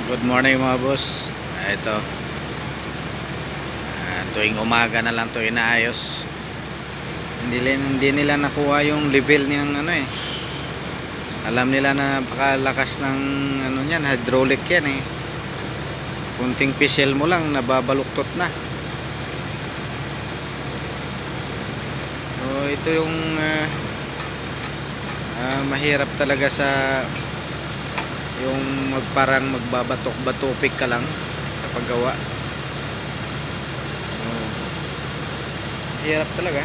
Good morning mga boss. Ito, tuwing umaga na lang to inaayos. Hindi nila nakuha yung level ng ano eh. Alam nila na napakalakas ng ano niyan, hydraulic yan eh. Kunting pisel mo lang nababaluktot na. So ito yung mahirap talaga sa yung parang magbabatok-batupik ka lang sa paggawa. Hirap talaga.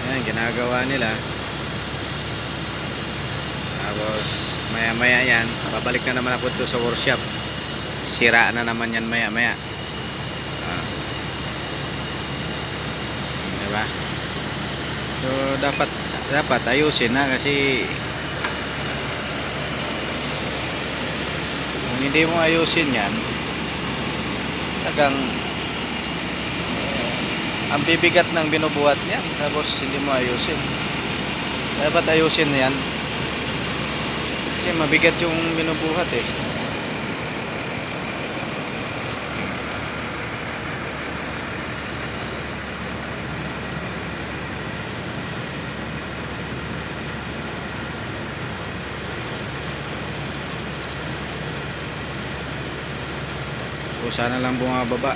Ayan, ginagawa nila. Tapos maya maya yan, babalik na naman ako to sa workshop. Sira na naman yan maya maya. Diba? So dapat ayusin na, kasi kung hindi mo ayusin yan, talagang ang bibigat ng binubuhat niyan, tapos hindi mo ayusin. Dapat ayusin yan, kasi mabigat yung binubuhat eh. So sana lang bumababa.